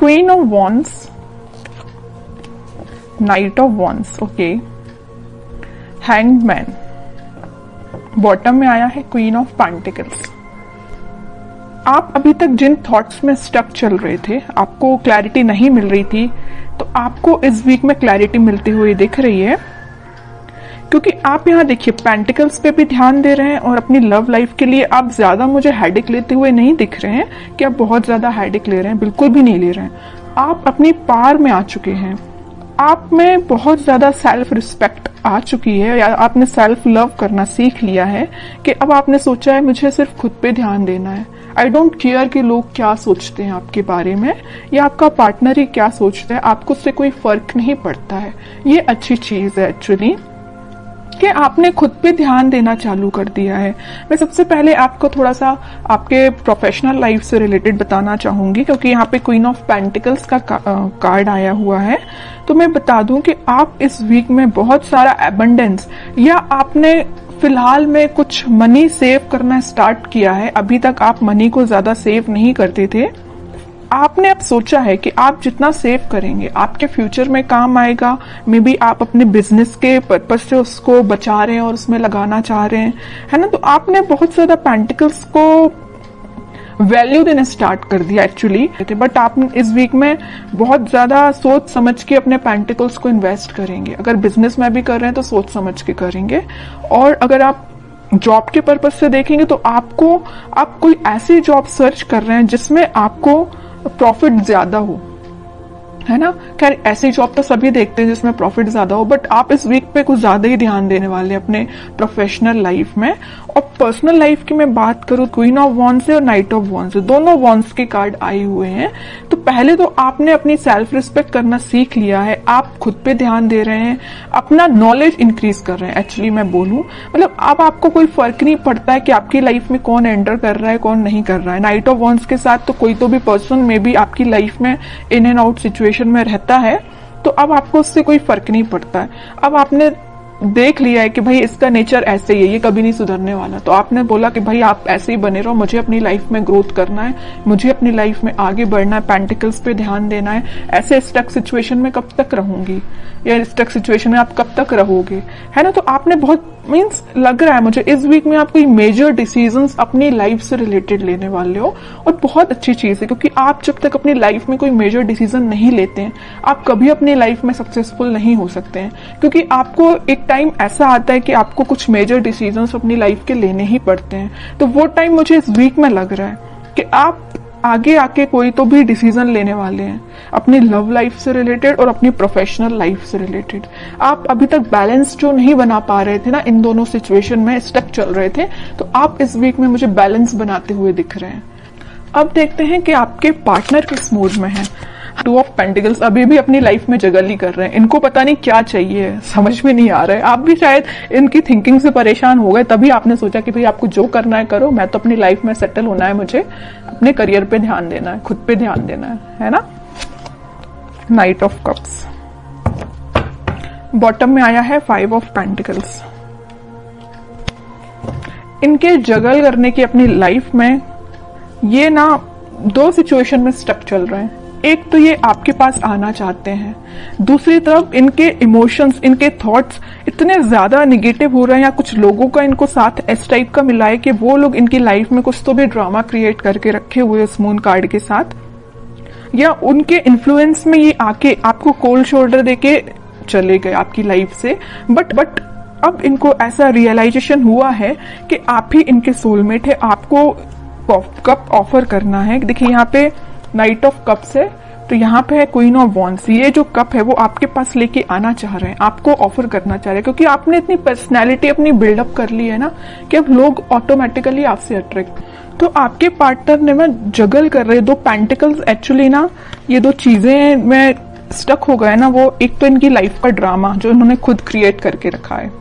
Queen of wands, night of wands, okay, hanged man, bottom में आया है queen of pentacles. आप अभी तक जिन थॉट्स में स्टक चल रहे थे, आपको क्लैरिटी नहीं मिल रही थी, तो आपको इस वीक में क्लैरिटी मिलती हुई दिख रही है, क्योंकि आप यहाँ देखिए पेंटिकल्स पे भी ध्यान दे रहे हैं और अपनी लव लाइफ के लिए आप ज्यादा मुझे हेडेक लेते हुए नहीं दिख रहे हैं कि आप बहुत ज्यादा हेडेक ले रहे हैं, बिल्कुल भी नहीं ले रहे हैं। आप अपनी पार में आ चुके हैं, आप में बहुत ज्यादा सेल्फ रिस्पेक्ट आ चुकी है, या आपने सेल्फ लव करना सीख लिया है कि अब आपने सोचा है मुझे सिर्फ खुद पे ध्यान देना है। आई डोंट केयर कि लोग क्या सोचते हैं आपके बारे में या आपका पार्टनर ही क्या सोचता है, आपको उससे कोई फर्क नहीं पड़ता है। ये अच्छी चीज है एक्चुअली कि आपने खुद पे ध्यान देना चालू कर दिया है। मैं सबसे पहले आपको थोड़ा सा आपके प्रोफेशनल लाइफ से रिलेटेड बताना चाहूंगी, क्योंकि यहाँ पे क्वीन ऑफ पेंटिकल्स का कार्ड आया हुआ है। तो मैं बता दूं कि आप इस वीक में बहुत सारा एबंडेंस, या आपने फिलहाल में कुछ मनी सेव करना स्टार्ट किया है। अभी तक आप मनी को ज्यादा सेव नहीं करते थे, आपने अब सोचा है कि आप जितना सेव करेंगे आपके फ्यूचर में काम आएगा। मे बी आप अपने बिजनेस के पर्पज से उसको बचा रहे हैं और उसमें लगाना चाह रहे हैं, है ना। तो आपने बहुत ज्यादा पेंटिकल्स को वैल्यू देना स्टार्ट कर दिया एक्चुअली, बट आप इस वीक में बहुत ज्यादा सोच समझ के अपने पेंटिकल्स को इन्वेस्ट करेंगे। अगर बिजनेस में भी कर रहे हैं तो सोच समझ के करेंगे, और अगर आप जॉब के पर्पज से देखेंगे तो आप कोई ऐसी जॉब सर्च कर रहे हैं जिसमें आपको प्रॉफिट ज्यादा हो, है ना। खैर ऐसी जॉब तो सभी देखते हैं जिसमें प्रॉफिट ज्यादा हो, बट आप इस वीक पे कुछ ज्यादा ही ध्यान देने वाले हैं अपने प्रोफेशनल लाइफ में। और पर्सनल लाइफ की मैं बात करूं, क्वीन ऑफ वॉन्ड्स और नाइट ऑफ वॉन्ड्स, दोनों वॉन्ड्स के कार्ड आए हुए हैं। तो पहले तो आपने अपनी सेल्फ रिस्पेक्ट करना सीख लिया है, आप खुद पे ध्यान दे रहे हैं, अपना नॉलेज इंक्रीज कर रहे हैं। एक्चुअली मैं बोलूं मतलब अब आपको कोई फर्क नहीं पड़ता है कि आपकी लाइफ में कौन एंटर कर रहा है कौन नहीं कर रहा है। नाइट ऑफ वॉन्ड्स के साथ तो कोई तो भी पर्सन में भी आपकी लाइफ में इन एंड आउट सिचुएशन में रहता है, तो अब आपको उससे कोई फर्क नहीं पड़ता है। अब आपने देख लिया है कि भाई इसका नेचर ऐसे ही है, ये कभी नहीं सुधरने वाला, तो आपने बोला कि भाई आप ऐसे ही बने रहो, मुझे अपनी लाइफ में ग्रोथ करना है, मुझे अपनी लाइफ में आगे बढ़ना है, पेंटिकल्स पे ध्यान देना है। ऐसे स्टक सिचुएशन में कब तक रहूंगी, या स्टक सिचुएशन में आप कब तक रहोगे, है ना। तो आपने बहुत मीन्स लग रहा है मुझे इस वीक में आप कोई मेजर डिसीजंस अपनी लाइफ से रिलेटेड लेने वाले हो, और बहुत अच्छी चीज है, क्योंकि आप जब तक अपनी लाइफ में कोई मेजर डिसीजन नहीं लेते हैं आप कभी अपनी लाइफ में सक्सेसफुल नहीं हो सकते हैं। क्योंकि आपको एक टाइम ऐसा आता है कि आपको कुछ मेजर डिसीजंस अपनी लाइफ के लेने ही पड़ते हैं। तो वो टाइम मुझे इस वीक में लग रहा है कि आप आगे आके कोई तो भी डिसीजन लेने वाले हैं अपनी लव लाइफ से रिलेटेड और अपनी प्रोफेशनल लाइफ से रिलेटेड। आप अभी तक बैलेंस जो नहीं बना पा रहे थे ना, इन दोनों सिचुएशन में स्टक चल रहे थे, तो आप इस वीक में मुझे बैलेंस बनाते हुए दिख रहे हैं। अब देखते हैं कि आपके पार्टनर किस मूड में है। टू ऑफ पेंटिकल्स अभी भी अपनी लाइफ में जगली कर रहे हैं, इनको पता नहीं क्या चाहिए, समझ में नहीं आ रहा है। आप भी शायद इनकी थिंकिंग से परेशान हो गए, तभी आपने सोचा कि भाई आपको जो करना है करो, मैं तो अपनी लाइफ में सेटल होना है, मुझे अपने करियर पे ध्यान देना है, खुद पे ध्यान देना है ना। नाइट ऑफ कप्स, बॉटम में आया है 5 ऑफ पेंटिकल्स। इनके जगल करने की अपनी लाइफ में ये ना 2 सिचुएशन में स्टक चल रहे हैं। एक तो ये आपके पास आना चाहते हैं, दूसरी तरफ इनके इमोशंस, इनके थॉट्स इतने ज्यादा निगेटिव हो रहे हैं, या कुछ लोगों का इनको साथ इस टाइप का मिला है कि वो लोग इनकी लाइफ में कुछ तो भी ड्रामा क्रिएट करके रखे हुए इस मून कार्ड के साथ, या उनके इन्फ्लुएंस में ये आके आपको कोल्ड शोल्डर देके चले गए आपकी लाइफ से। बट अब इनको ऐसा रियलाइजेशन हुआ है कि आप ही इनके सोलमेट है, आपको कप ऑफर करना है। देखिए यहाँ पे नाइट ऑफ कप्स है, तो यहाँ पे है क्वीन ऑफ वॉन्ड्स। ये जो कप है वो आपके पास लेके आना चाह रहे हैं, आपको ऑफर करना चाह रहे हैं, क्योंकि आपने इतनी पर्सनैलिटी अपनी बिल्डअप कर ली है ना कि अब लोग ऑटोमेटिकली आपसे अट्रैक्ट। तो आपके पार्टनर ने मैं जगल कर रहे 2 पेंटिकल्स। एक्चुअली ना ये 2 चीजें में स्टक हो गए ना, वो एक तो इनकी लाइफ का ड्रामा जो इन्होंने खुद क्रिएट करके रखा है।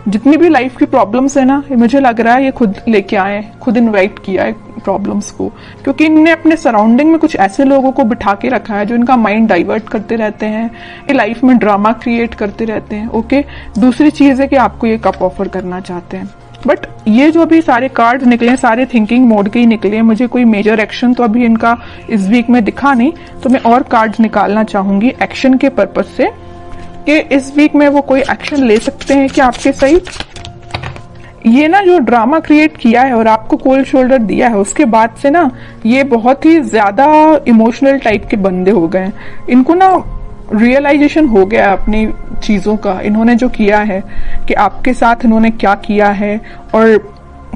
जितनी भी लाइफ की प्रॉब्लम्स है ना, मुझे लग रहा है ये खुद लेके आए, खुद इनवाइट किया है प्रॉब्लम्स को, क्योंकि इनने अपने सराउंडिंग में कुछ ऐसे लोगों को बिठा के रखा है जो इनका माइंड डाइवर्ट करते रहते हैं, ये लाइफ में ड्रामा क्रिएट करते रहते हैं। ओके, दूसरी चीज है कि आपको ये कप ऑफर करना चाहते हैं। बट ये जो अभी सारे कार्ड निकले, सारे थिंकिंग मोड के ही निकले हैं, मुझे कोई मेजर एक्शन तो अभी इनका इस वीक में दिखा नहीं, तो मैं और कार्ड्स निकालना चाहूंगी एक्शन के पर्पज से कि इस वीक में वो कोई एक्शन ले सकते हैं कि आपके साइड। ये ना जो ड्रामा क्रिएट किया है और आपको कोल्ड शोल्डर दिया है, उसके बाद से ना ये बहुत ही ज्यादा इमोशनल टाइप के बंदे हो गए। इनको ना रियलाइजेशन हो गया अपनी चीजों का, इन्होंने जो किया है कि आपके साथ इन्होंने क्या किया है और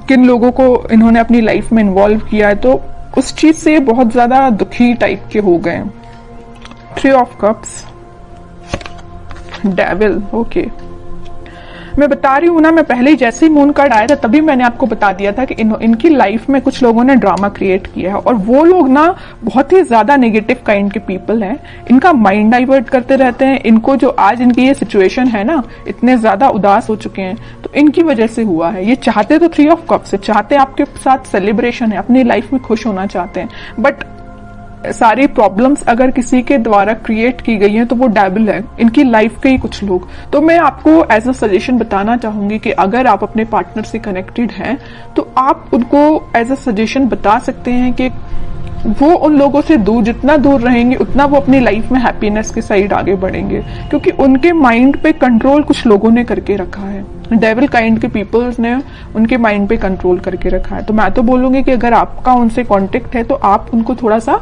किन लोगों को इन्होंने अपनी लाइफ में इन्वॉल्व किया है, तो उस चीज से बहुत ज्यादा दुखी टाइप के हो गए। 3 ऑफ कप्स, डेविल, ओके। मैं बता रही हूँ ना, मैं पहले ही जैसे ही मून कार्ड आया था तभी मैंने आपको बता दिया था कि इनकी लाइफ में कुछ लोगों ने ड्रामा क्रिएट किया है और वो लोग ना बहुत ही ज्यादा नेगेटिव काइंड के पीपल हैं। इनका माइंड डाइवर्ट करते रहते हैं। इनको जो आज इनकी ये सिचुएशन है ना, इतने ज्यादा उदास हो चुके हैं, तो इनकी वजह से हुआ है। ये चाहते तो 3 ऑफ कप्स है, चाहते आपके साथ सेलिब्रेशन है, अपनी लाइफ में खुश होना चाहते हैं, बट सारी प्रॉब्लम्स अगर किसी के द्वारा क्रिएट की गई हैं तो वो डेविल है, इनकी लाइफ के ही कुछ लोग। तो मैं आपको एज अ सजेशन बताना चाहूंगी कि अगर आप अपने पार्टनर से कनेक्टेड हैं तो आप उनको एज अ सजेशन बता सकते हैं कि वो उन लोगों से दूर, जितना दूर रहेंगे उतना वो अपनी लाइफ में हैप्पीनेस के साइड आगे बढ़ेंगे, क्योंकि उनके माइंड पे कंट्रोल कुछ लोगों ने करके रखा है। डेविल काइंड के पीपल्स ने उनके माइंड पे कंट्रोल करके रखा है। तो मैं तो बोलूंगी कि अगर आपका उनसे कॉन्टेक्ट है तो आप उनको थोड़ा सा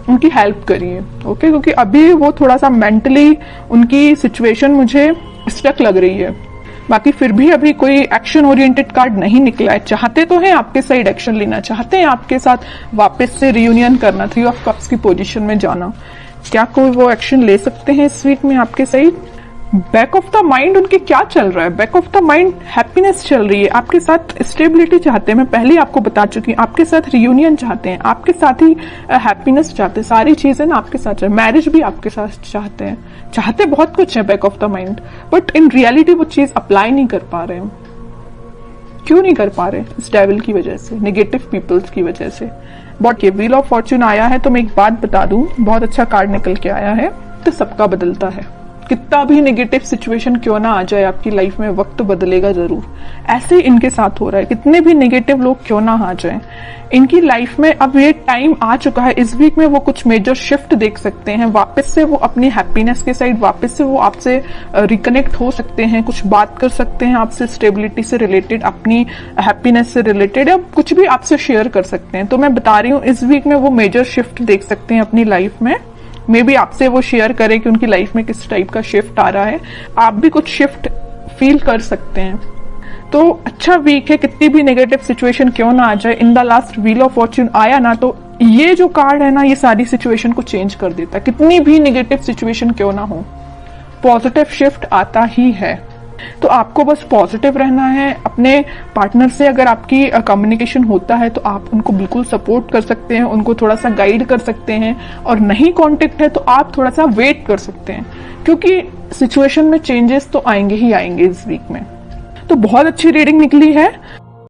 उनकी हेल्प करिए, ओके, क्योंकि अभी वो थोड़ा सा मेंटली उनकी सिचुएशन मुझे स्टक लग रही है। बाकी फिर भी अभी कोई एक्शन ओरिएंटेड कार्ड नहीं निकला है। चाहते तो हैं आपके साइड एक्शन लेना, चाहते हैं आपके साथ वापस से रियूनियन करना, 3 ऑफ कप्स की पोजीशन में जाना। क्या कोई वो एक्शन ले सकते हैं इस वीक में आपके side? Back of the mind उनके क्या चल रहा है? Back of the mind happiness चल रही है, आपके साथ स्टेबिलिटी चाहते हैं। मैं पहले आपको बता चुकी हूँ, आपके साथ रियूनियन चाहते हैं, आपके साथ ही हैप्पीनेस चाहते हैं, सारी चीजें ना आपके साथ है, मैरिज भी आपके साथ चाहते हैं, चाहते बहुत कुछ है back of the mind, but in reality वो चीज अप्लाई नहीं कर पा रहे हैं। क्यों नहीं कर पा रहे? इस डेविल की वजह से, नेगेटिव पीपल्स की वजह से। बट ये व्हील ऑफ फॉर्च्यून आया है तो मैं एक बात बता दूं, बहुत अच्छा कार्ड निकल के आया है, तो सबका बदलता है। कितना भी नेगेटिव सिचुएशन क्यों ना आ जाए आपकी लाइफ में, वक्त बदलेगा जरूर। ऐसे ही इनके साथ हो रहा है, कितने भी नेगेटिव लोग क्यों ना आ जाएं, इनकी लाइफ में अब ये टाइम आ चुका है। इस वीक में वो कुछ मेजर शिफ्ट देख सकते हैं, वापस से वो अपनी हैप्पीनेस के साइड, वापस से वो आपसे रिकनेक्ट हो सकते हैं, कुछ बात कर सकते हैं आपसे स्टेबिलिटी से रिलेटेड, अपनी हैप्पीनेस से रिलेटेड, या कुछ भी आपसे शेयर कर सकते हैं। तो मैं बता रही हूँ इस वीक में वो मेजर शिफ्ट देख सकते हैं अपनी लाइफ में। मे बी आपसे वो शेयर करें कि उनकी लाइफ में किस टाइप का शिफ्ट आ रहा है, आप भी कुछ शिफ्ट फील कर सकते हैं। तो अच्छा वीक है, कितनी भी नेगेटिव सिचुएशन क्यों ना आ जाए। In the last wheel of Fortune आया ना, तो ये जो कार्ड है ना, ये सारी सिचुएशन को चेंज कर देता है। कितनी भी नेगेटिव सिचुएशन क्यों ना हो, पॉजिटिव शिफ्ट आता ही है। तो आपको बस पॉजिटिव रहना है। अपने पार्टनर से अगर आपकी कम्युनिकेशन होता है तो आप उनको बिल्कुल सपोर्ट कर सकते हैं, उनको थोड़ा सा गाइड कर सकते हैं, और नहीं कांटेक्ट है तो आप थोड़ा सा वेट कर सकते हैं, क्योंकि सिचुएशन में चेंजेस तो आएंगे ही आएंगे इस वीक में। तो बहुत अच्छी रीडिंग निकली है।